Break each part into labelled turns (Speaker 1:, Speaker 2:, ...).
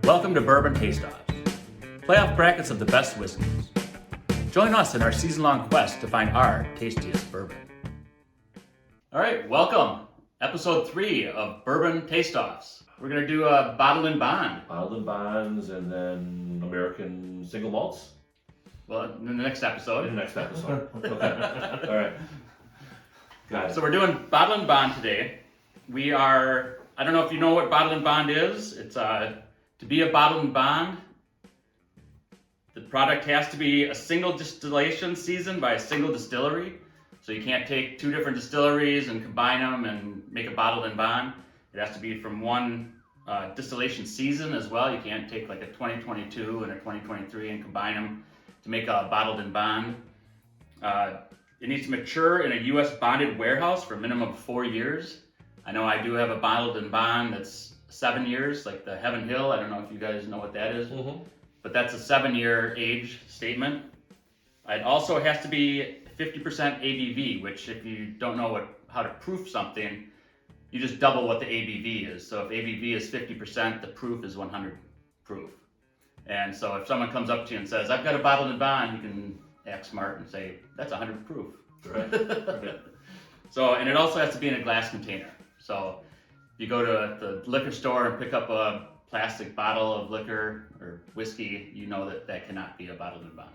Speaker 1: Welcome to Bourbon Tasteoffs, playoff brackets of the best whiskeys. Join us in our season-long quest to find our tastiest bourbon. All right, welcome. Episode 3 of Bourbon Tasteoffs. We're going to do a bottled and bond.
Speaker 2: Bottled and bonds, and then American single malts.
Speaker 1: Well, in the next episode.
Speaker 2: Okay. All right. Got it.
Speaker 1: So we're doing bottled and bond today. I don't know if you know what bottled and bond is. It's to be a bottled and bond, the product has to be a single distillation season by a single distillery. So you can't take two different distilleries and combine them and make a bottled and bond. It has to be from one distillation season as well. You can't take like a 2022 and a 2023 and combine them to make a bottled and bond. It needs to mature in a U.S. bonded warehouse for a minimum of 4 years. I know I do have a bottled and bond that's 7 years, like the Heaven Hill. I don't know if you guys know what that is, but that's a 7-year age statement. It also has to be 50% ABV, which if you don't know how to proof something, you just double what the ABV is. So if ABV is 50%, the proof is 100 proof. And so if someone comes up to you and says, I've got a bottled and bond, you can act smart and say, that's 100 proof.
Speaker 2: Right.
Speaker 1: So, and it also has to be in a glass container. So you go to the liquor store and pick up a plastic bottle of liquor or whiskey, you know that cannot be a bottled and bond.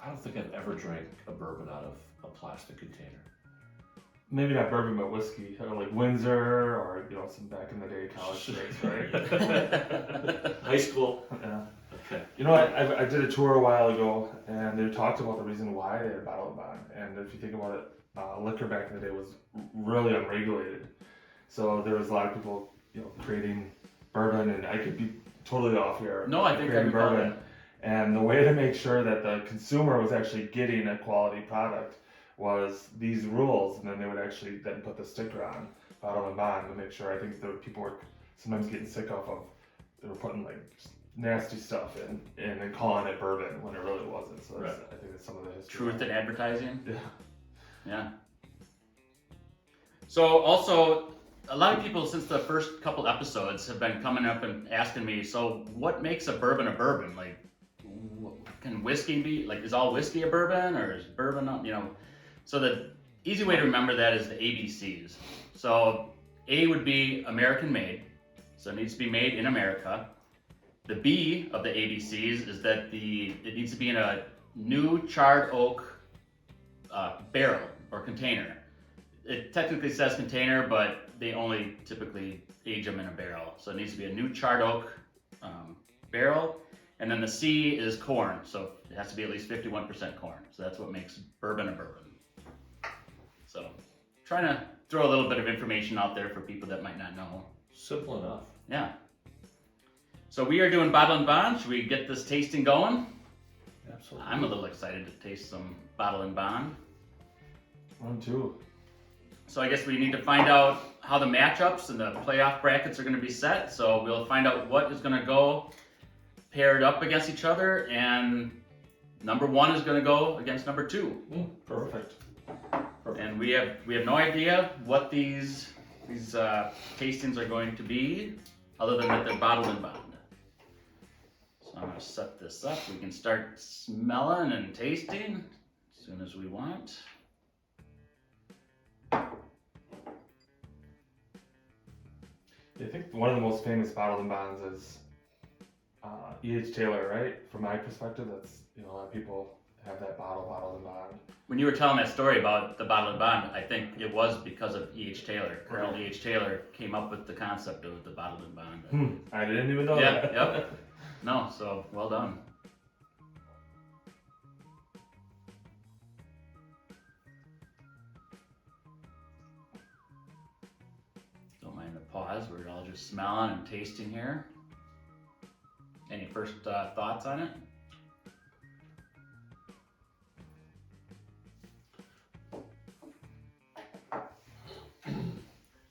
Speaker 2: I don't think I've ever drank a bourbon out of a plastic container.
Speaker 3: Maybe not bourbon, but whiskey, like Windsor or some back in the day college days, right?
Speaker 2: High school.
Speaker 3: Yeah.
Speaker 2: Okay.
Speaker 3: I did a tour a while ago, and they talked about the reason why they had bottled and bond. And if you think about it, liquor back in the day was really unregulated. So there was a lot of people, creating bourbon, and I could be totally off here.
Speaker 1: No, I think I recall
Speaker 3: bourbon.
Speaker 1: that.
Speaker 3: And the way to make sure that the consumer was actually getting a quality product was these rules, and then they would actually then put the sticker on bottle and bond to make sure. I think that people were sometimes getting sick off of they were putting like nasty stuff in and then calling it bourbon when it really wasn't. So
Speaker 2: Right.
Speaker 3: I think that's some of the history.
Speaker 1: Truth in advertising.
Speaker 3: Yeah.
Speaker 1: Yeah. So also, a lot of people since the first couple episodes have been coming up and asking me, so what makes a bourbon a bourbon? Like, can whiskey be, like, is all whiskey a bourbon, or is bourbon, So the easy way to remember that is the ABCs. So A would be American made, so it needs to be made in America. The B of the ABCs is that it needs to be in a new charred oak barrel or container. It technically says container, but they only typically age them in a barrel. So it needs to be a new charred oak barrel. And then the C is corn, so it has to be at least 51% corn. So that's what makes bourbon a bourbon. So trying to throw a little bit of information out there for people that might not know.
Speaker 2: Simple enough.
Speaker 1: Yeah. So we are doing bottle and bond. Should we get this tasting going?
Speaker 2: Absolutely.
Speaker 1: I'm a little excited to taste some bottle and bond.
Speaker 3: 1, 2.
Speaker 1: So I guess we need to find out how the matchups and the playoff brackets are going to be set. So we'll find out what is going to go paired up against each other, and number 1 is going to go against number 2.
Speaker 3: Perfect.
Speaker 1: And we have no idea what these tastings are going to be, other than that they're bottled and bond. So I'm going to set this up. We can start smelling and tasting as soon as we want.
Speaker 3: I think one of the most famous bottled and bonds is E.H. Taylor, right? From my perspective, that's a lot of people have that bottled and bond.
Speaker 1: When you were telling that story about the bottled and bond, I think it was because of E.H. Taylor. Colonel
Speaker 3: Right.
Speaker 1: E.H. Taylor came up with the concept of the bottled and bond.
Speaker 3: I didn't even know
Speaker 1: Yeah,
Speaker 3: that.
Speaker 1: yep. No, so well done. Don't mind the pause. We're all just smelling and tasting here. Any first thoughts on it?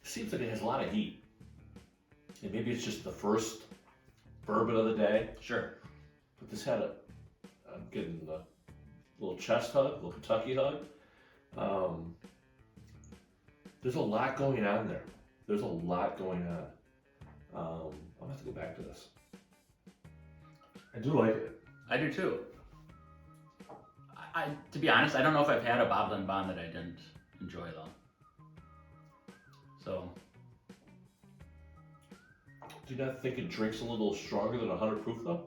Speaker 2: Seems like it has a lot of heat. And maybe it's just the first bourbon of the day.
Speaker 1: Sure.
Speaker 2: But this had I'm getting a little chest hug, a little Kentucky hug. There's a lot going on there. There's a lot going on. I'm gonna have to go back to this.
Speaker 3: I do like it.
Speaker 1: I do too. To be honest, I don't know if I've had a bottle and bond that I didn't enjoy though. So.
Speaker 2: Do you not think it drinks a little stronger than 100 proof though?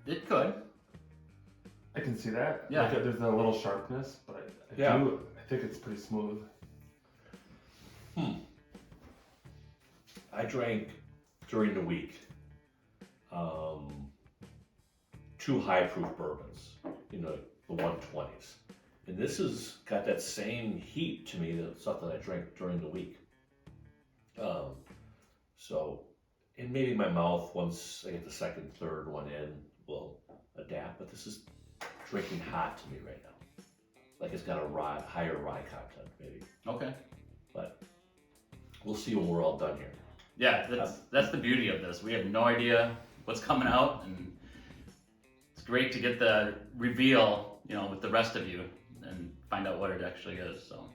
Speaker 1: It could.
Speaker 3: I can see that.
Speaker 1: Yeah.
Speaker 3: Like, there's a little sharpness, but I think it's pretty smooth.
Speaker 2: I drank during the week 2 high proof bourbons, the 120s. And this has got that same heat to me that stuff that I drank during the week. So, and maybe my mouth, once I get the second, third one in, will adapt, but this is drinking hot to me right now. Like it's got a higher rye content, maybe.
Speaker 1: Okay.
Speaker 2: But we'll see when we're all done here.
Speaker 1: Yeah, that's the beauty of this. We have no idea what's coming out, and it's great to get the reveal, with the rest of you and find out what it actually is. So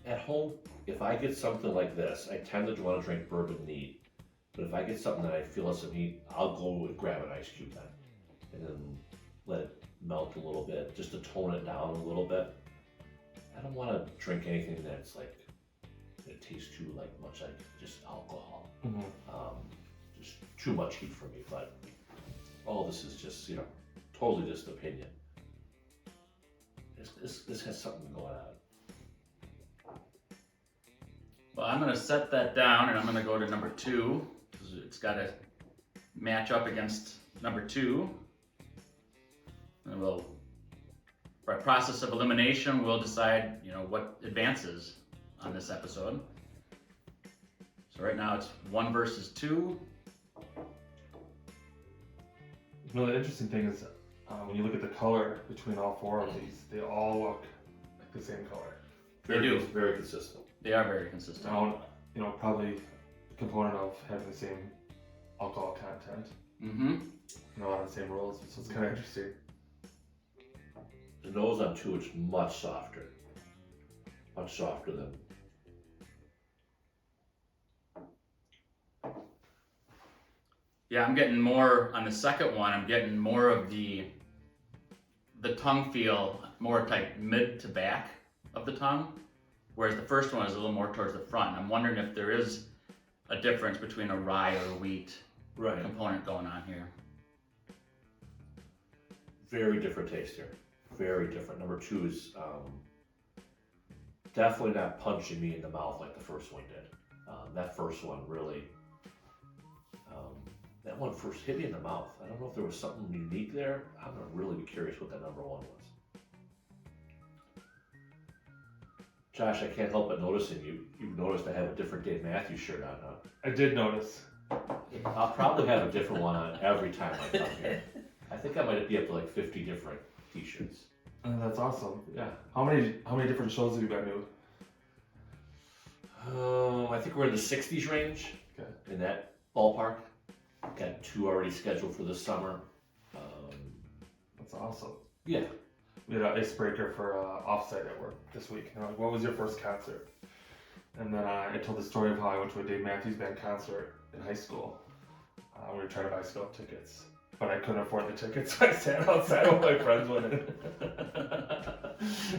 Speaker 2: At home, if I get something like this, I tend to want to drink bourbon neat. But if I get something that I feel is neat, I'll go and grab an ice cube then, and then let it melt a little bit, just to tone it down a little bit. I don't want to drink anything that's like it tastes too much like just alcohol.
Speaker 3: Mm-hmm.
Speaker 2: Just too much heat for me. But all this is just totally just opinion. This has something going on.
Speaker 1: Well, I'm going to set that down, and I'm going to go to number 2, because it's got to match up against number 2. And by process of elimination, we'll decide, what advances on this episode. So right now it's 1 versus 2.
Speaker 3: The interesting thing is, when you look at the color between all 4 of these, they all look like the same color.
Speaker 1: They do.
Speaker 2: Very consistent.
Speaker 1: They are very consistent.
Speaker 3: Probably a component of having the same alcohol content.
Speaker 1: Mm-hmm.
Speaker 3: A lot of the same rules, so it's kind of interesting.
Speaker 2: The nose on 2 is much softer. Much softer than.
Speaker 1: Yeah, I'm getting more on the second one. I'm getting more of the tongue feel, more type mid to back of the tongue, whereas the first one is a little more towards the front. I'm wondering if there is a difference between a rye or a wheat component going on here.
Speaker 2: Very different taste here. Very different. Number 2 is definitely not punching me in the mouth like the first one did. That first one really, that one first hit me in the mouth. I don't know if there was something unique there. I'm gonna really be curious what that number 1 was. Josh, I can't help but noticing you've noticed I have a different Dave Matthews shirt on, huh?
Speaker 3: I did notice.
Speaker 2: I'll probably have a different one on every time I come here. I think I might be up to like 50 different t-shirts.
Speaker 3: That's awesome. Yeah. How many different shows have you been to?
Speaker 2: I think we're in the 60s range.
Speaker 3: Okay.
Speaker 2: In that ballpark. Got 2 already scheduled for this summer.
Speaker 3: That's awesome.
Speaker 2: Yeah.
Speaker 3: We had an icebreaker for offsite at work this week. Like, what was your first concert? And then I told the story of how I went to a Dave Matthews Band concert in high school. We were trying to buy scope tickets, but I couldn't afford the tickets, so I sat outside while my friends went in.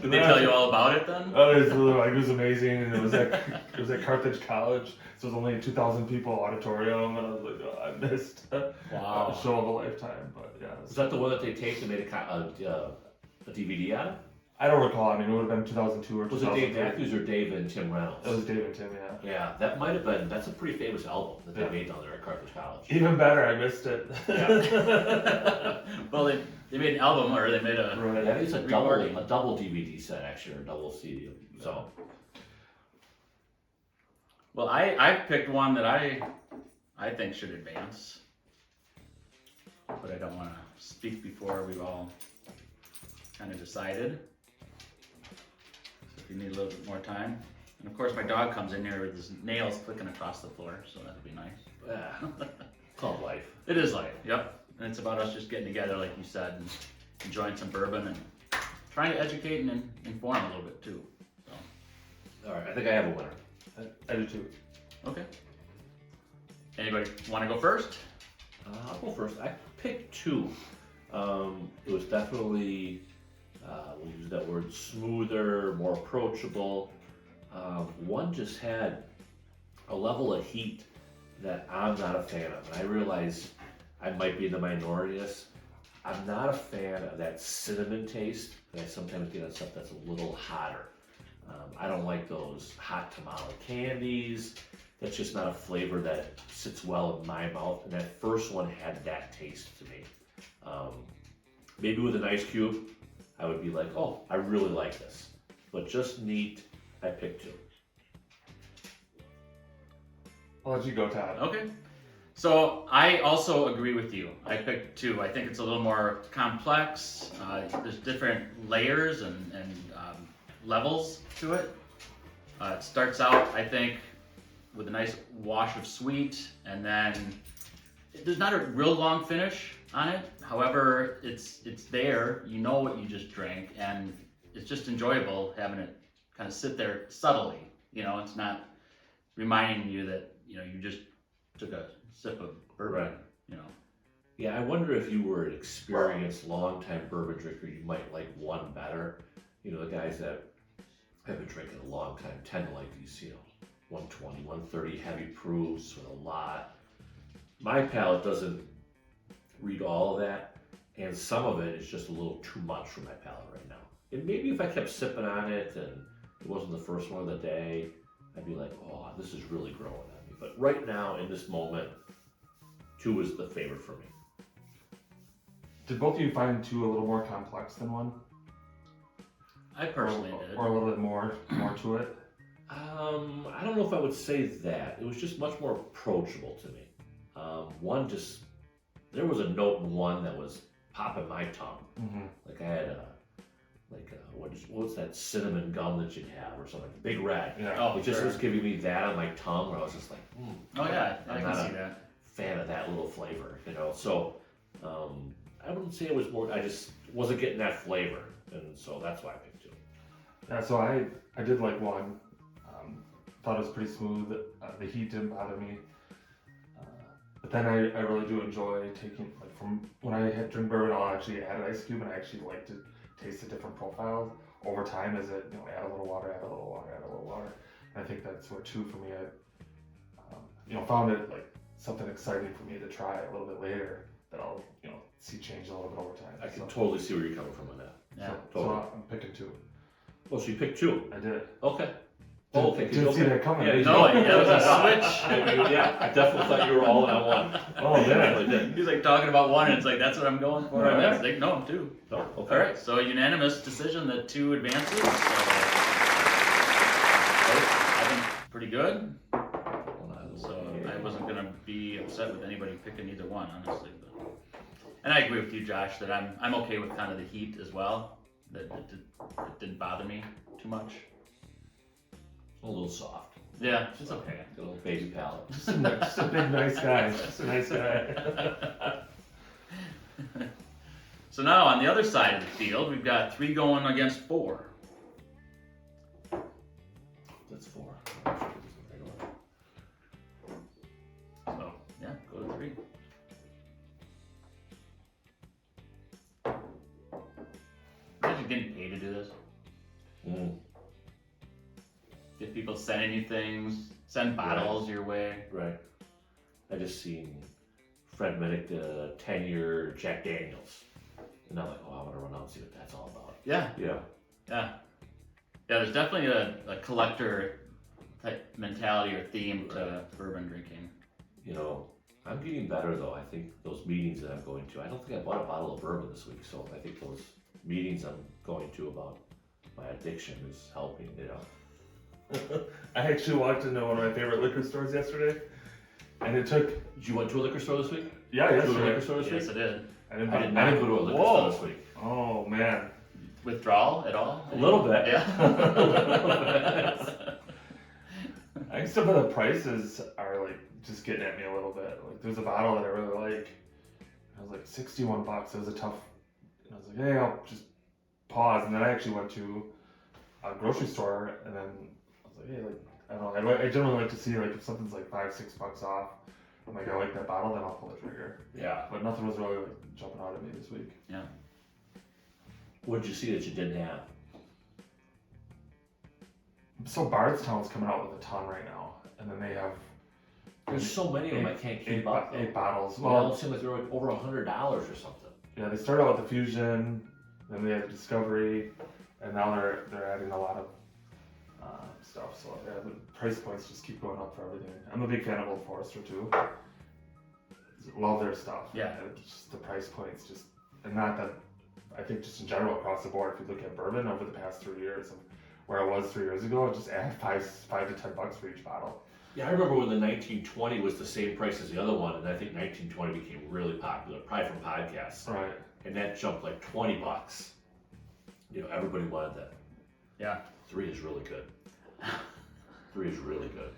Speaker 1: Did they tell you all about it then?
Speaker 3: Oh, it was amazing, and it was at Carthage College, so it was only a 2,000 people auditorium, and I was like, oh, I missed a show of a lifetime. But yeah,
Speaker 2: Was that the one that they taped and made a DVD out of?
Speaker 3: I don't recall. I mean, it would have been 2002 or 2003.
Speaker 2: Was it Dave Matthews or Dave and Tim Reynolds?
Speaker 3: It was Dave and Tim, yeah.
Speaker 2: Yeah, that might have been. That's a pretty famous album that they made down there at Carthage College.
Speaker 3: Even better, I missed it.
Speaker 1: Yeah. Well, they made an album, or they made a
Speaker 3: Right.
Speaker 2: Yeah, it's a double DVD set actually, or a double CD. So.
Speaker 1: Well, I picked one that I think should advance, but I don't want to speak before we've all kind of decided. So if you need a little bit more time. And of course my dog comes in here with his nails clicking across the floor, so that'll be nice.
Speaker 2: Yeah. It's called life.
Speaker 1: It is life, yep. And it's about us just getting together, like you said, and enjoying some bourbon and trying to educate and inform a little bit too. So.
Speaker 2: All right, I think I have a winner.
Speaker 3: I do too.
Speaker 1: Okay. Anybody want to go first?
Speaker 2: I'll go first. I picked two. It was definitely, we'll use that word, smoother, more approachable. One just had a level of heat that I'm not a fan of. And I realize I might be in the minority of this. I'm not a fan of that cinnamon taste that I sometimes get on stuff that's a little hotter. I don't like those hot tamale candies. That's just not a flavor that sits well in my mouth. And that first one had that taste to me. Maybe with an ice cube, I would be like, oh, I really like this. But just neat, I picked two.
Speaker 3: I'll let you go, Todd.
Speaker 1: Okay. So I also agree with you. I picked two. I think it's a little more complex. There's different layers and levels to it. It starts out, I think, with a nice wash of sweet, and then there's not a real long finish on it. However, it's there. You know what you just drank, and it's just enjoyable having it kind of sit there subtly. You know, it's not reminding you that you just took a sip of bourbon.
Speaker 2: Right.
Speaker 1: You know.
Speaker 2: Yeah, I wonder if you were an experienced, long-time bourbon drinker, you might like one better. The guys that have been drinking a long time tend to like these, 120, 130 heavy proofs with a lot. My palate doesn't read all of that, and some of it is just a little too much for my palate right now. And maybe if I kept sipping on it and it wasn't the first one of the day, I'd be like, oh, this is really growing on me. But right now, in this moment, two is the favorite for me.
Speaker 3: Did both of you find two a little more complex than one?
Speaker 1: I personally did.
Speaker 3: Or a little bit more to it?
Speaker 2: I don't know if I would say that. It was just much more approachable to me. There was a note in one that was popping my tongue.
Speaker 3: Mm-hmm.
Speaker 2: Like I had what's that cinnamon gum that you'd have or something, Big Red.
Speaker 3: Yeah.
Speaker 1: Oh,
Speaker 2: It just
Speaker 1: sure.
Speaker 2: was giving me that on my tongue where I was just like,
Speaker 1: Oh yeah, I
Speaker 2: I'm
Speaker 1: can
Speaker 2: not
Speaker 1: see that.
Speaker 2: fan of that little flavor, So I wouldn't say it was more, I just wasn't getting that flavor. And so that's why I picked two.
Speaker 3: Yeah, so I did like one. Thought it was pretty smooth. The heat didn't bother me. But then I really do enjoy taking, like from when I drink bourbon, I'll actually add an ice cube, and I actually like to taste the different profiles over time as it, add a little water, add a little water, add a little water. And I think that's where two for me, I found it like something exciting for me to try a little bit later that I'll, see change a little bit over time.
Speaker 2: I can totally see where you're coming from on that.
Speaker 1: Yeah.
Speaker 2: Totally.
Speaker 3: So I'm picking two.
Speaker 2: Well, so you picked two.
Speaker 3: I did.
Speaker 2: Okay.
Speaker 3: Didn't see that coming.
Speaker 2: Yeah,
Speaker 1: No, yeah, it was a switch.
Speaker 2: Yeah, I definitely thought you were all in on one.
Speaker 3: Oh, man.
Speaker 2: Definitely did.
Speaker 1: He's like talking about one, and it's like that's what I'm going for.
Speaker 2: Right.
Speaker 1: And that's like no, two.
Speaker 2: No, okay.
Speaker 1: All right, so unanimous decision that two advances. So, I think pretty good. So I wasn't gonna be upset with anybody picking either one, honestly. But, and I agree with you, Josh, that I'm okay with kind of the heat as well. That it didn't bother me too much.
Speaker 2: A little soft.
Speaker 1: Yeah, it's okay.
Speaker 2: A little baby palate.
Speaker 3: Just a big nice guy. Just a nice guy.
Speaker 1: So now on the other side of the field, we've got 3 going against 4.
Speaker 2: That's 4.
Speaker 1: So yeah, go to 3. Imagine getting paid to do this. Get people sending you things, send bottles your way.
Speaker 2: Right. I just seen Fred Minnick did a 10-year Jack Daniels. And I'm like, oh, I want to run out and see what that's all about.
Speaker 1: Yeah,
Speaker 2: Yeah.
Speaker 1: yeah. Yeah, there's definitely a collector type mentality or theme to bourbon drinking.
Speaker 2: I'm getting better though. I think those meetings that I'm going to, I don't think I bought a bottle of bourbon this week, so I think those meetings I'm going to about my addiction is helping,
Speaker 3: I actually walked into one of my favorite liquor stores yesterday, and it took.
Speaker 2: Did you went to a liquor store this week?
Speaker 3: Yeah,
Speaker 2: Did you go to a liquor
Speaker 3: yesterday.
Speaker 2: store this
Speaker 1: Yes,
Speaker 2: week?
Speaker 1: I did.
Speaker 3: I didn't.
Speaker 2: I did not go to a liquor
Speaker 3: Whoa.
Speaker 2: store this week.
Speaker 3: Oh man.
Speaker 1: Withdrawal at all?
Speaker 2: A little bit.
Speaker 1: Yeah.
Speaker 3: I think some of the prices are like just getting at me a little bit. Like there's a bottle that I really like. It was like $61. It was a tough. And I was like, hey, I'll just pause, and then I actually went to a grocery store, and then I was like, hey, like, I don't know, I generally like to see, like, if something's like $5-6 off, I'm like, I like that bottle, then I'll pull the trigger.
Speaker 2: Yeah.
Speaker 3: But nothing was really like jumping out at me this week.
Speaker 1: Yeah.
Speaker 2: What did you see that you didn't have?
Speaker 3: So Bardstown's coming out with a ton right now, and then they have
Speaker 2: There's so many of them I can't keep up.
Speaker 3: eight bottles.
Speaker 2: Well, it seems like they're like over $100 or something.
Speaker 3: Yeah, they started out with the Fusion, then they had Discovery, and now they're adding a lot of stuff. So yeah, the price points just keep going up for everything. I'm a big fan of Old Forester too. Love their stuff.
Speaker 1: Yeah.
Speaker 3: And it's just the price points just, and not that, I think just in general across the board, if you look at bourbon over the past 3 years, and where I was 3 years ago, just add $5 to $10 for each bottle.
Speaker 2: Yeah, I remember when the 1920 was the same price as the other one, and I think 1920 became really popular, probably from podcasts.
Speaker 3: Right.
Speaker 2: And that jumped like $20. You know, everybody wanted that.
Speaker 1: Yeah.
Speaker 2: 3 is really good. 3 is really good.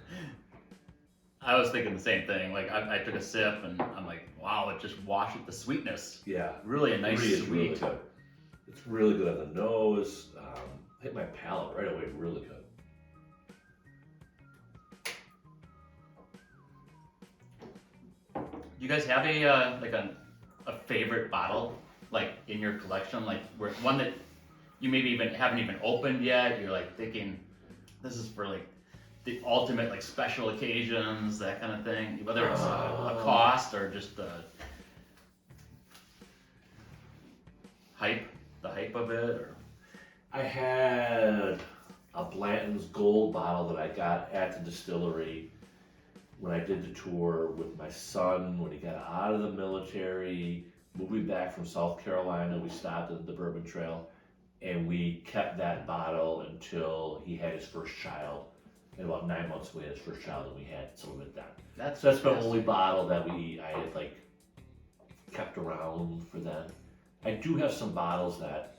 Speaker 1: I was thinking the same thing. Like I took a sip and I'm like, wow, it just washed with the sweetness.
Speaker 2: Yeah.
Speaker 1: Really a nice
Speaker 2: 3 is
Speaker 1: sweet.
Speaker 2: really good. It's really good on the nose. Hit my palate right away. Really good.
Speaker 1: You guys have a like a favorite bottle like in your collection, like where one that you maybe even haven't even opened yet? You're like thinking this is for like the ultimate like special occasions, that kind of thing. Whether it's a cost or just the hype of it, or
Speaker 2: I had a Blanton's Gold bottle that I got at the distillery when I did the tour with my son when he got out of the military, moving back from South Carolina. We stopped at the Bourbon Trail, and we kept that bottle until he had his first child. And about 9 months we had his first child, and we had some of it done.
Speaker 1: that's
Speaker 2: So that's the only bottle that I had like kept around for then. I do have some bottles that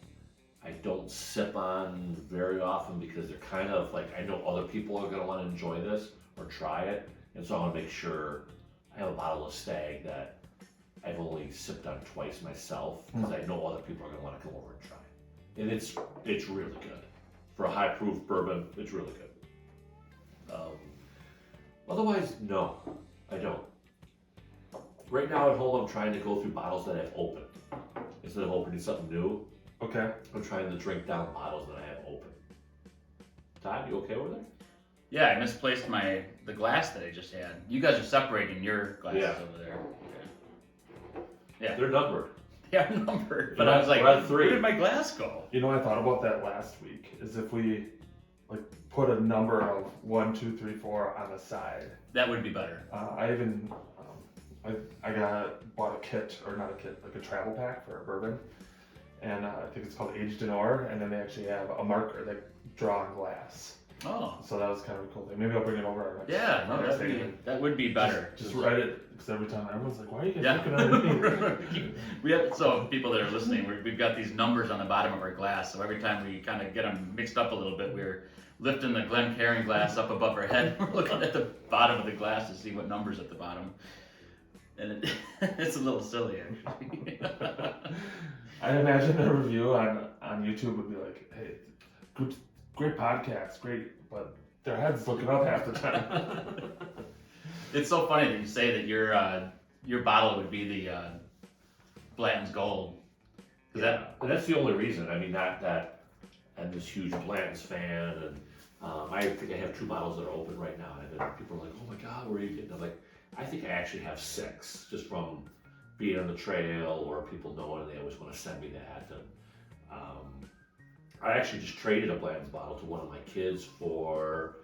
Speaker 2: I don't sip on very often because they're kind of like, I know other people are gonna wanna enjoy this or try it. And so I wanna make sure I have a bottle of Stag that I've only sipped on twice myself because I know other people are gonna wanna come over and try it. And it's really good. For a high proof bourbon, it's really good. Otherwise, no, I don't. Right now at home, I'm trying to go through bottles that I've opened. Instead of opening something new,
Speaker 3: Okay.
Speaker 2: I'm trying to drink down bottles that I have open. Todd, you okay over there?
Speaker 1: Yeah, I misplaced the glass that I just had. You guys are separating your glasses
Speaker 2: Yeah.
Speaker 1: over there. Yeah.
Speaker 2: They're numbered.
Speaker 1: They are numbered, but
Speaker 2: We're
Speaker 1: I was
Speaker 2: at-
Speaker 1: like,
Speaker 2: we're at 3.
Speaker 1: where did my glass go?
Speaker 3: You know, I thought about that last week. Is if we like put a number of 1, 2, 3, 4 on the side.
Speaker 1: That would be better.
Speaker 3: I even bought a kit, or not a kit, like a travel pack for a bourbon, and I think it's called Aged in Ore, and then they actually have a marker that draw on glass.
Speaker 1: Oh.
Speaker 3: So that was kind of a cool thing. Maybe I'll bring it over our next.
Speaker 1: Yeah, no,
Speaker 3: next
Speaker 1: that'd be,
Speaker 3: thing.
Speaker 1: that would be better.
Speaker 3: Just write it, because every time everyone's like, "Why are you guys looking underneath?"
Speaker 1: Yeah. We have, so people that are listening, we've got these numbers on the bottom of our glass, so every time we kind of get them mixed up a little bit, we're lifting the Glencairn glass up above our head. We're looking at the bottom of the glass to see what number's at the bottom. And it's a little silly, actually.
Speaker 3: I imagine a review on YouTube would be like, "Hey, good, great podcast, great," but their head's looking up half the time.
Speaker 1: It's so funny that you say that your bottle would be the Blanton's Gold.
Speaker 2: Yeah, and that's the only reason. I mean, not that I'm this huge Blanton's fan, and I think I have 2 bottles that are open right now. And then people are like, "Oh my God, where are you getting?" I'm like, I think I actually have 6, just from being on the trail or people knowing they always want to send me that. And I actually just traded a Blanton's bottle to one of my kids for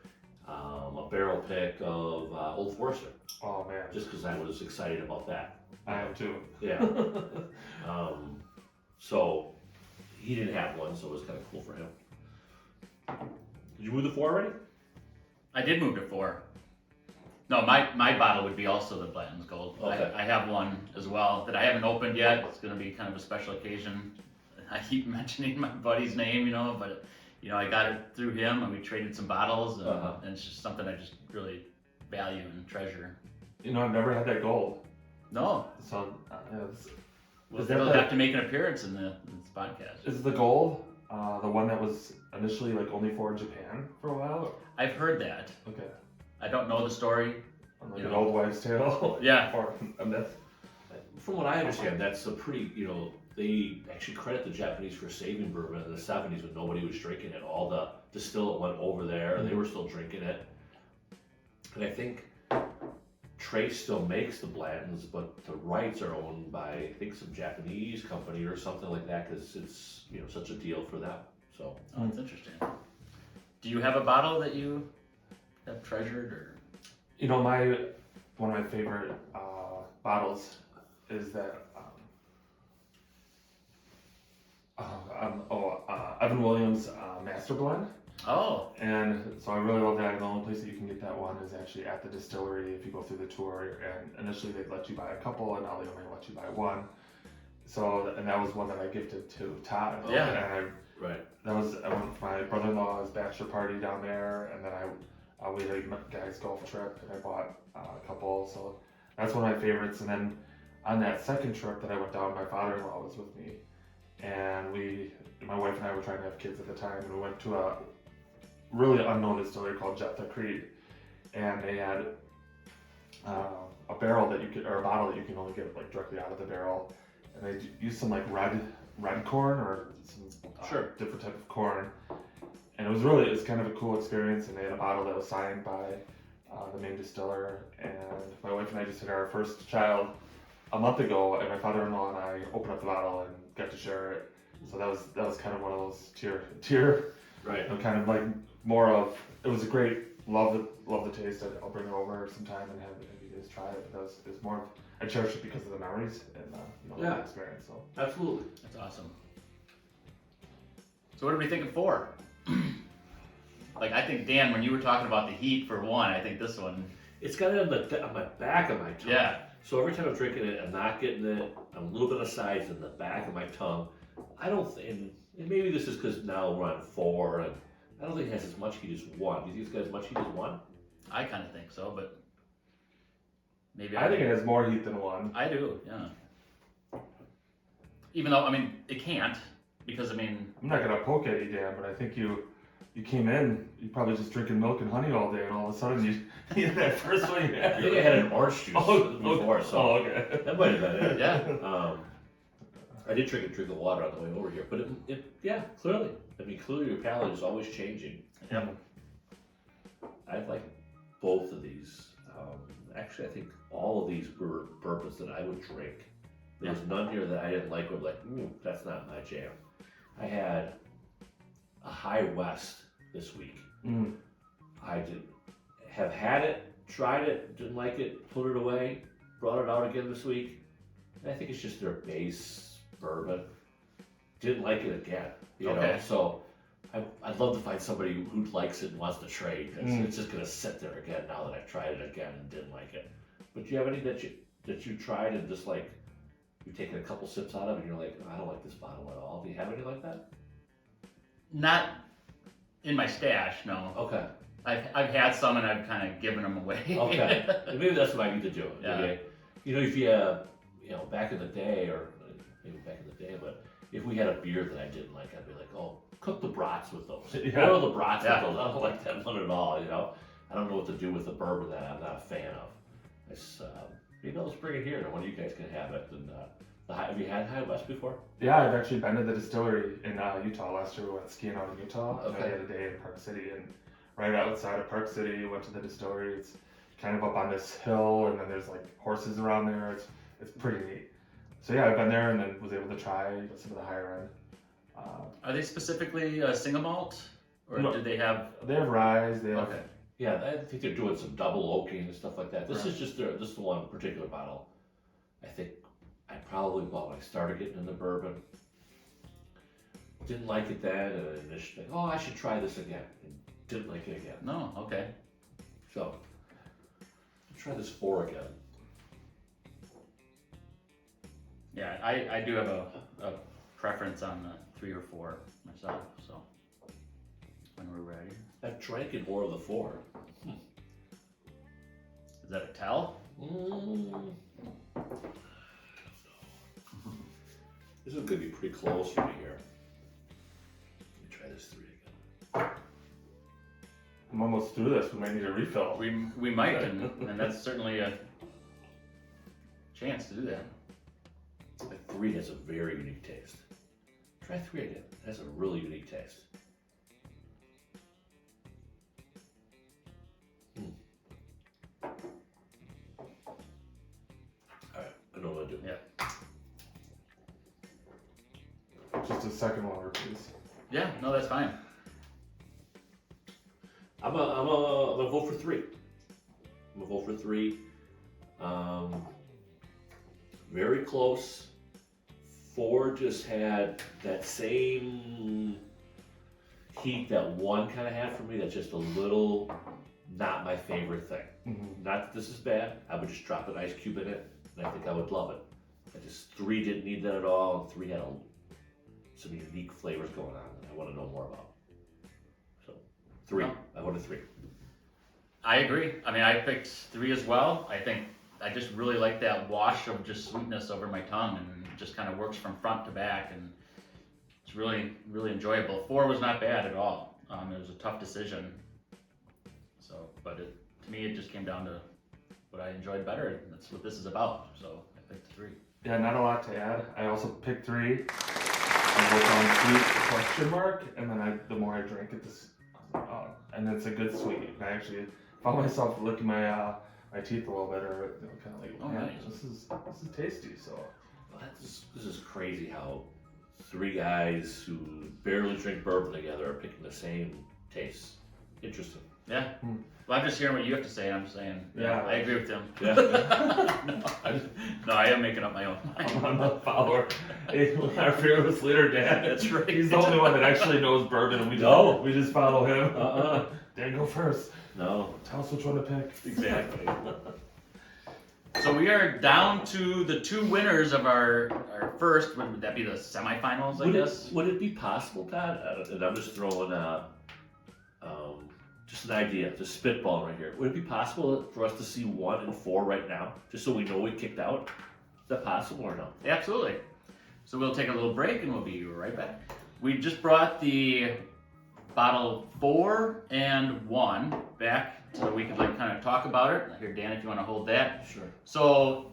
Speaker 2: a barrel pick of Old Forester,
Speaker 3: Oh man,
Speaker 2: just because I was excited about that.
Speaker 3: I am too.
Speaker 2: Yeah. So he didn't have one, so it was kind of cool for him. Did you move the 4 already?
Speaker 1: I did move to 4. No, my bottle would be also the Blanton's Gold.
Speaker 2: Okay.
Speaker 1: I have one as well that I haven't opened yet. It's going to be kind of a special occasion. I keep mentioning my buddy's name, but I got it through him, and we traded some bottles, and it's just something I just really value and treasure.
Speaker 3: I've never had that gold.
Speaker 1: No,
Speaker 3: So
Speaker 1: well,
Speaker 3: is that
Speaker 1: they'll
Speaker 3: the-
Speaker 1: have to make an appearance in this podcast.
Speaker 3: is the gold The one that was initially like only for Japan for a while.
Speaker 1: I've heard that.
Speaker 3: Okay.
Speaker 1: I don't know the story.
Speaker 3: Like
Speaker 1: You
Speaker 3: an
Speaker 1: know.
Speaker 3: old wives' tale.
Speaker 1: Yeah.
Speaker 3: Or a myth.
Speaker 2: From what I understand, that's a pretty, they actually credit the Japanese for saving bourbon in the 70s when nobody was drinking it. All the distillate went over there, they were still drinking it. And I think Trace still makes the Blanton's, but the rights are owned by, I think, some Japanese company or something like that, because it's, such a deal for them. So,
Speaker 1: Oh, that's interesting. Do you have a bottle that you have treasured, or?
Speaker 3: One of my favorite bottles is that Evan Williams Master Blend.
Speaker 1: Oh,
Speaker 3: And so I really love that. And the only place that you can get that one is actually at the distillery if you go through the tour. And initially they'd let you buy a couple, and now they only let you buy one. So, and that was one that I gifted to Todd.
Speaker 1: Yeah.
Speaker 3: And
Speaker 2: right.
Speaker 3: I went for my brother-in-law's bachelor party down there, and then we had a guys golf trip, and I bought a couple. So that's one of my favorites. And then on that second trip that I went down, my father-in-law was with me, and my wife and I were trying to have kids at the time, and we went to a really unknown distillery called Jethta Creed, and they had a barrel or a bottle that you can only get like directly out of the barrel, and they used some like red corn or some
Speaker 2: Sure.
Speaker 3: different type of corn, and it was kind of a cool experience. And they had a bottle that was signed by the main distiller, and my wife and I just had our first child a month ago, and my father-in-law and I opened up the bottle and got to share it. So that was kind of one of those tear.
Speaker 2: Right.
Speaker 3: Kind of like more of, it was a great, love the taste. I'll bring it over sometime and have you guys try it. But it was more of, I cherish it because of the memories and
Speaker 2: Yeah.
Speaker 3: the experience. So
Speaker 2: Absolutely.
Speaker 1: that's awesome. So what are we thinking for? Like, I think, Dan, when you were talking about the heat for one, I think this one.
Speaker 2: It's got it on my back of my tongue.
Speaker 1: Yeah.
Speaker 2: So every time I'm drinking it, I'm not getting it. I'm a little bit of sides in the back of my tongue. I don't think, and maybe this is because now we're on 4, and I don't think it has as much heat as 1. Do you think it's got as much heat as 1?
Speaker 1: I kind of think so, but maybe
Speaker 3: I think it has more heat than one.
Speaker 1: I do, yeah. Even though, I mean, it can't, because, I mean...
Speaker 3: I'm not gonna poke at you, Dan, but I think you came in, you probably just drinking milk and honey all day, and all of a sudden you had that first one you had.
Speaker 2: I think I had an orange juice before, so
Speaker 3: okay.
Speaker 2: that might have been it.
Speaker 1: Yeah.
Speaker 2: I did drink the water on the way over here, but yeah, clearly. I mean, clearly your palate is always changing.
Speaker 1: Yep.
Speaker 2: I like both of these. Actually, I think all of these bourbons that I would drink. There was none here that I didn't like. Were like, that's not my jam. I had a High West this week.
Speaker 3: Mm.
Speaker 2: I have had it, tried it, didn't like it, put it away, brought it out again this week. And I think it's just their base bourbon. Didn't like it again. You know, so I'd love to find somebody who likes it and wants to trade, because it's just gonna sit there again now that I've tried it again and didn't like it. But do you have any that you tried and just like you've taken a couple sips out of and you're like, I don't like this bottle at all? Do you have any like that?
Speaker 1: Not in my stash, no.
Speaker 2: Okay.
Speaker 1: I've had some and I've kind of given them away.
Speaker 2: Okay. Maybe that's what I need to do.
Speaker 1: Yeah.
Speaker 2: Maybe, if you back in the day, or maybe back in the day, but if we had a beer that I didn't like, I'd be like, oh, cook the brats with those.
Speaker 3: Yeah.
Speaker 2: Boil the brats
Speaker 1: Yeah.
Speaker 2: with those. I don't like that one at all, I don't know what to do with the bourbon that I'm not a fan of. It's, maybe I'll just bring it here and one of you guys can have it. And have you had High West before?
Speaker 3: Yeah, I've actually been to the distillery in Utah last year. We went skiing out in Utah.
Speaker 2: Okay.
Speaker 3: And I had a day in Park City, and right outside of Park City, went to the distillery. It's kind of up on this hill, and then there's like horses around there. It's pretty neat. So yeah, I've been there and then was able to try some of the higher end.
Speaker 1: Are they specifically single malt, or
Speaker 3: No.
Speaker 1: do they have?
Speaker 3: They have rye. They have
Speaker 1: Okay.
Speaker 2: Yeah, I think they're doing some double oaking and stuff like that. This is just this is the one particular bottle. I think I probably bought when I started getting into bourbon. Didn't like it then, and initially, I should try this again. And didn't like it again.
Speaker 1: No, okay.
Speaker 2: So, I'll try this 4 again.
Speaker 1: Yeah, I do have a preference on the 3 or 4 myself. So when we're ready,
Speaker 2: I've drank in more of the 4.
Speaker 1: is that a tell?
Speaker 2: This is going to be pretty close for me here.
Speaker 3: I'm almost through this. We might need a refill.
Speaker 1: We might, and that's certainly a chance to do that.
Speaker 2: The 3 has a very unique taste. Try 3 again. It has a really unique taste. Alright, I know what to do.
Speaker 1: Yeah.
Speaker 3: Just a second water, please.
Speaker 1: Yeah, no, that's fine.
Speaker 2: I'm gonna vote for 3. I'm gonna vote for 3. Very close. 4 just had that same heat that 1 kind of had for me. That's just a little not my favorite thing.
Speaker 3: Mm-hmm.
Speaker 2: Not that this is bad. I would just drop an ice cube in it, and I think I would love it. I just 3 didn't need that at all, and 3 had some unique flavors going on that I want to know more about. So 3.
Speaker 1: Oh.
Speaker 2: I voted 3.
Speaker 1: I agree. I mean, I picked 3 as well. I think I just really like that wash of just sweetness over my tongue, and it just kind of works from front to back, and it's really, really enjoyable. 4 was not bad at all. It was a tough decision. So, but to me, it just came down to what I enjoyed better, and that's what this is about. So I picked 3.
Speaker 3: Yeah, not a lot to add. I also picked 3. I wrote down sweet question mark, and then the more I drank it, and it's a good sweet. And I actually found myself licking my my teeth a little bit, or kind of like,
Speaker 1: Oh,
Speaker 3: man,
Speaker 1: nice.
Speaker 3: this is tasty. So
Speaker 2: Well, this is crazy how 3 guys who barely drink bourbon together are picking the same taste. Interesting.
Speaker 1: Yeah. Well, I'm just hearing what you have to say, and I'm saying,
Speaker 3: Yeah.
Speaker 1: I agree with him.
Speaker 2: Yeah.
Speaker 1: No, I am making up my own mind.
Speaker 3: I'm a follower. Hey, our fearless leader, Dan.
Speaker 1: That's right.
Speaker 3: He's the only one that actually knows bourbon, and we just follow him. Dan, go first.
Speaker 2: No.
Speaker 3: Tell us which one to pick.
Speaker 1: Exactly. So we are down to the 2 winners of our first. Would that be the semifinals? I guess.
Speaker 2: Would it be possible, Todd? And I'm just throwing just an idea, just spitball right here. Would it be possible for us to see 1 and 4 right now, just so we know we kicked out? Is that possible or no?
Speaker 1: Absolutely. So we'll take a little break, and we'll be right back. We just brought the bottle 4 and 1 back so we could kind of talk about it. Here, Dan, if you want to hold that.
Speaker 2: Sure.
Speaker 1: So,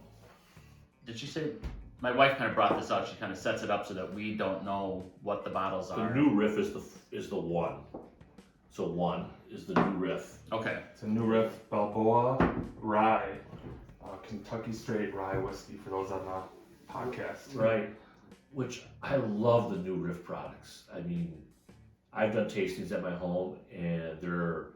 Speaker 1: did she say? My wife kind of brought this out. She kind of sets it up so that we don't know what the bottles
Speaker 2: The
Speaker 1: are.
Speaker 2: new riff is the 1. So 1 is the new riff.
Speaker 1: Okay.
Speaker 3: It's a New Riff Balboa Rye, Kentucky Straight Rye whiskey for those on the podcast.
Speaker 2: Right. Which I love the new riff products. I mean, I've done tastings at my home, and their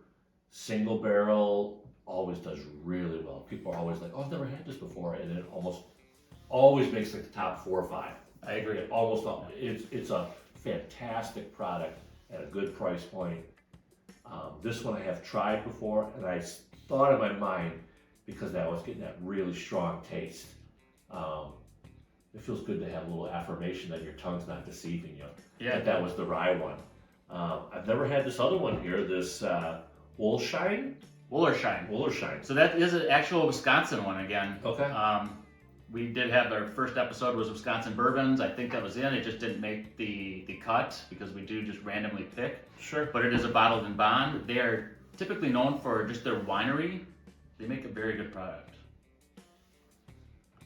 Speaker 2: single barrel always does really well. People are always like, "Oh, I've never had this before," and it almost always makes like the top 4 or 5.
Speaker 1: I agree.
Speaker 2: Almost all. It's a fantastic product at a good price point. This one I have tried before, and I thought in my mind, because I was getting that really strong taste. It feels good to have a little affirmation that your tongue's not deceiving you.
Speaker 1: Yeah.
Speaker 2: That was the rye one. I've never had this other one here, this Woolshine.
Speaker 1: Woolershine. So that is an actual Wisconsin one again.
Speaker 2: Okay.
Speaker 1: We did have our first episode was Wisconsin bourbons. I think that was in. It just didn't make the cut because we do just randomly pick.
Speaker 2: Sure.
Speaker 1: But it is a bottled and bond. They are typically known for just their winery. They make a very good product.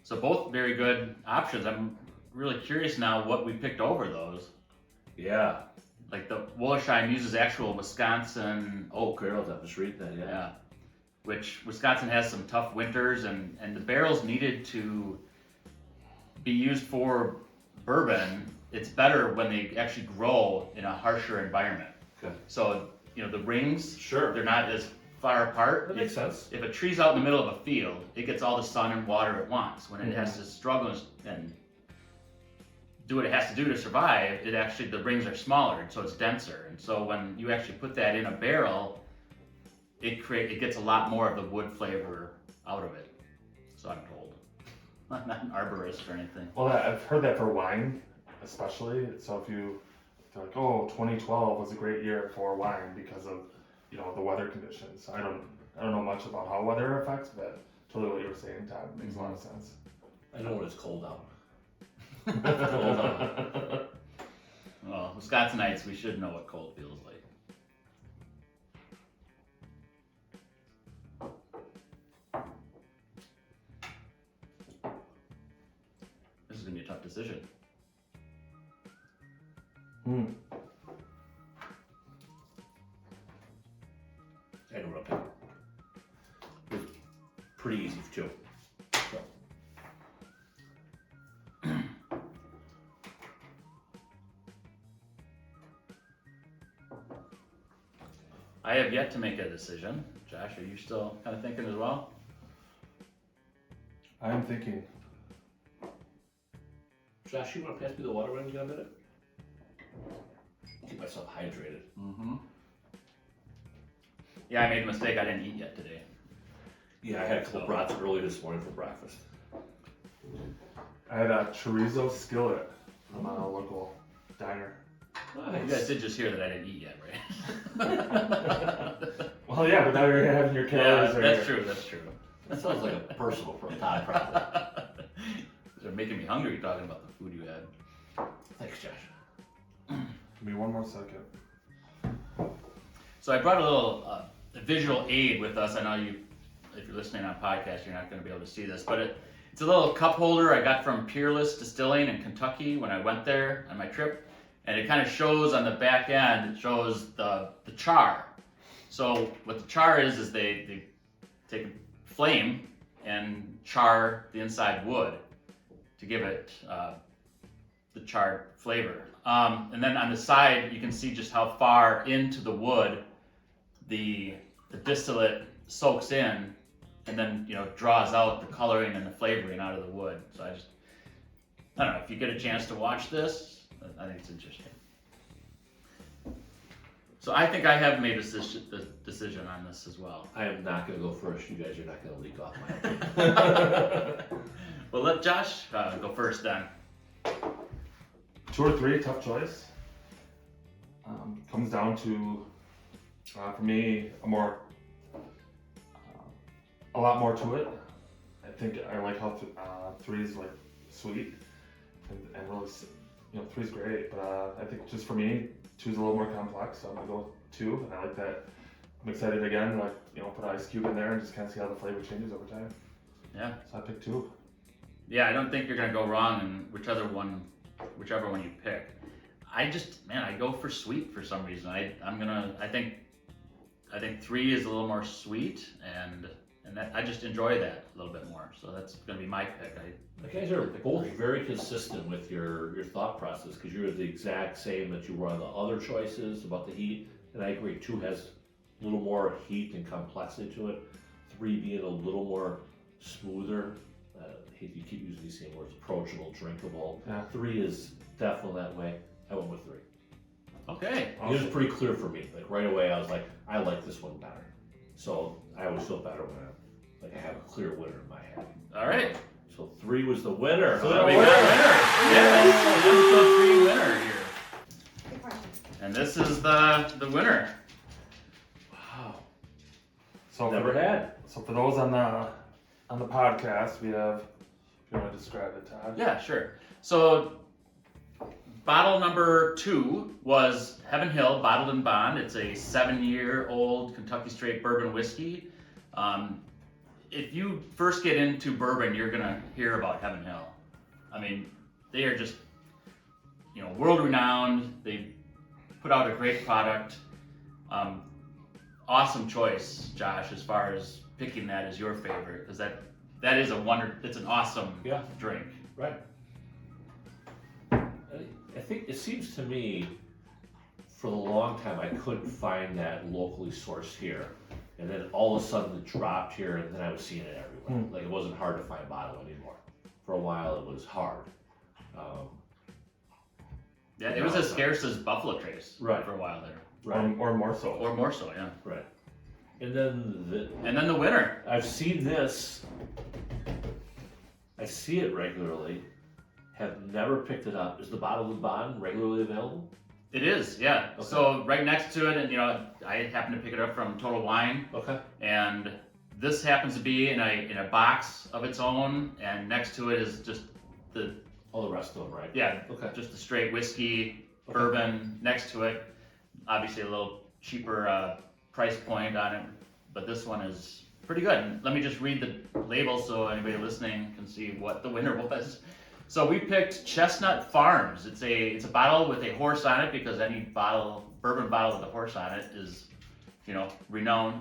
Speaker 1: So both very good options. I'm really curious now what we picked over those.
Speaker 2: Yeah.
Speaker 1: Like the Woolershine uses actual Wisconsin oak.
Speaker 2: Barrels, I'm just reading that,
Speaker 1: Yeah. Which Wisconsin has some tough winters, and the barrels needed to be used for bourbon. It's better when they actually grow in a harsher environment.
Speaker 2: Okay.
Speaker 1: So, the rings,
Speaker 2: Sure.
Speaker 1: they're not as far apart.
Speaker 2: That makes sense.
Speaker 1: If a tree's out in the middle of a field, it gets all the sun and water it wants. When it has to struggle and do what it has to do to survive, the rings are smaller, so it's denser. And so when you actually put that in a barrel, it gets a lot more of the wood flavor out of it. So I'm told. I'm not an arborist or anything.
Speaker 3: Well, I've heard that for wine, especially. So if you're like, 2012 was a great year for wine because of, the weather conditions. I don't know much about how weather affects, but totally what you were saying, Todd, makes a lot of sense.
Speaker 2: I know when it's cold out.
Speaker 1: Well, Wisconsinites, we should know what cold feels like. a tough decision.
Speaker 2: I know what I'm picking. It's pretty easy too. So.
Speaker 1: I have yet to make a decision. Josh, are you still kind of thinking as well?
Speaker 3: I'm thinking.
Speaker 2: Josh, you want to pass me the water when you get a minute? Keep myself hydrated.
Speaker 1: Mm-hmm. Yeah, I made a mistake. I didn't eat yet today.
Speaker 2: Yeah, I had a couple brats early this morning for breakfast.
Speaker 3: I had a chorizo skillet from a local diner.
Speaker 1: You guys did just hear that I didn't eat yet, right?
Speaker 3: Well, yeah, but now you're having your calories.
Speaker 1: Yeah, that's true. That's true.
Speaker 2: That sounds like a personal Todd problem.
Speaker 1: They're making me hungry talking about the food you had.
Speaker 2: Thanks, Josh.
Speaker 3: Give me one more second.
Speaker 1: So I brought a little visual aid with us. I know you, if you're listening on podcast, you're not going to be able to see this, but it's a little cup holder I got from Peerless Distilling in Kentucky when I went there on my trip, and it kind of shows on the back end. It shows the char. So what the char is they take a flame and char the inside wood to give it the charred flavor. And then on the side, you can see just how far into the wood the distillate soaks in, and then draws out the coloring and the flavoring out of the wood. So I don't know if you get a chance to watch this. I think it's interesting. So I think I have made a decision on this as well.
Speaker 2: I am not going to go first. You guys are not going to leak off my opinion.
Speaker 1: Well, let Josh go first then.
Speaker 3: 2 or 3, tough choice. Comes down to, for me, a lot more to it. I think I like how 3 is like sweet and really, 3 is great. But I think just for me, 2 is a little more complex. So I'm gonna go with 2, and I like that. I'm excited again, put an ice cube in there and just kind of see how the flavor changes over time.
Speaker 1: Yeah.
Speaker 3: So I picked 2.
Speaker 1: Yeah, I don't think you're gonna go wrong in whichever one you pick. I go for sweet for some reason. I think 3 is a little more sweet, and that I just enjoy that a little bit more. So that's gonna be my pick.
Speaker 2: You guys are both very consistent with your thought process, because you're the exact same that you were on the other choices about the heat, and I agree. 2 has a little more heat and complexity to it. 3 being a little more smoother. I hate you keep using these same words: approachable, drinkable.
Speaker 3: Yeah.
Speaker 2: 3 is definitely that way. I went with 3.
Speaker 1: Okay.
Speaker 2: It was pretty clear for me. Like right away, I was like, I like this one better. So I always feel better when I have a clear winner in my head.
Speaker 1: All right.
Speaker 2: So 3 was the winner.
Speaker 1: So we got a winner. Yeah, 1-3 winner here. And this is the winner.
Speaker 2: Wow.
Speaker 3: So
Speaker 2: Never had.
Speaker 3: So for those on the podcast, we have. If you want to describe it, Todd.
Speaker 1: Yeah, sure. So bottle number 2 was Heaven Hill Bottled and Bond. It's a 7-year-old Kentucky straight bourbon whiskey. If you first get into bourbon, you're gonna hear about Heaven Hill. I mean, they are just, world-renowned. They put out a great product. Awesome choice, Josh, as far as picking that as your favorite, because that is it's an awesome drink.
Speaker 2: Right. I think it seems to me, for a long time, I couldn't find that locally sourced here. And then all of a sudden it dropped here, and then I was seeing it everywhere. Like, it wasn't hard to find bottle anymore. For a while it was hard.
Speaker 1: It was as scarce as Buffalo Trace for a while there.
Speaker 2: Right.
Speaker 3: Or more so.
Speaker 1: Or more so, yeah.
Speaker 2: Right. And then
Speaker 1: the winner.
Speaker 2: I've seen this. I see it regularly. Have never picked it up. Is the Bottled and Bond regularly available?
Speaker 1: It is, yeah.
Speaker 2: Okay.
Speaker 1: So right next to it, and I happen to pick it up from Total Wine.
Speaker 2: Okay.
Speaker 1: And this happens to be in a box of its own, and next to it is just
Speaker 2: all the rest of them, right?
Speaker 1: Yeah.
Speaker 2: Okay.
Speaker 1: Just the straight whiskey, bourbon next to it. Obviously a little cheaper price point on it, but this one is pretty good. And let me just read the label so anybody listening can see what the winner was. So we picked Chestnut Farms. It's a bottle with a horse on it because any bourbon bottle with a horse on it is, renowned.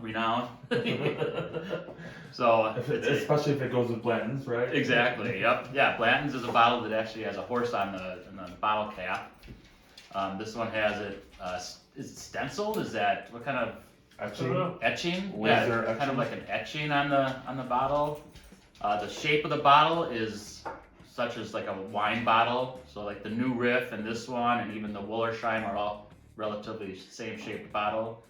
Speaker 1: So
Speaker 3: Especially if it goes with Blanton's, right?
Speaker 1: exactly. Yep. Yeah. Blanton's is a bottle that actually has a horse on the bottle cap. This one has it. Is it stenciled? Is that what kind of
Speaker 3: Etching.
Speaker 1: etching?
Speaker 3: Laser
Speaker 1: Kind
Speaker 3: etching?
Speaker 1: of like an etching on the bottle. The shape of the bottle is such as like a wine bottle. So like the New Riff and this one and even the Wollersheim are all relatively same shaped bottle.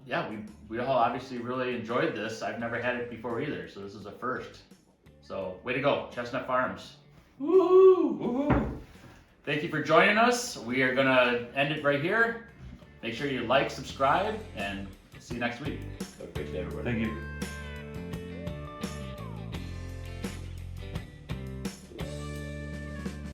Speaker 1: Yeah, we all obviously really enjoyed this. I've never had it before either, so this is a first. So way to go, Chestnut Farms.
Speaker 2: Woohoo!
Speaker 1: Woohoo! Thank you for joining us. We are gonna end it right here. Make sure you like, subscribe, and see you next week.
Speaker 2: Have a great day, everybody.
Speaker 3: Thank you.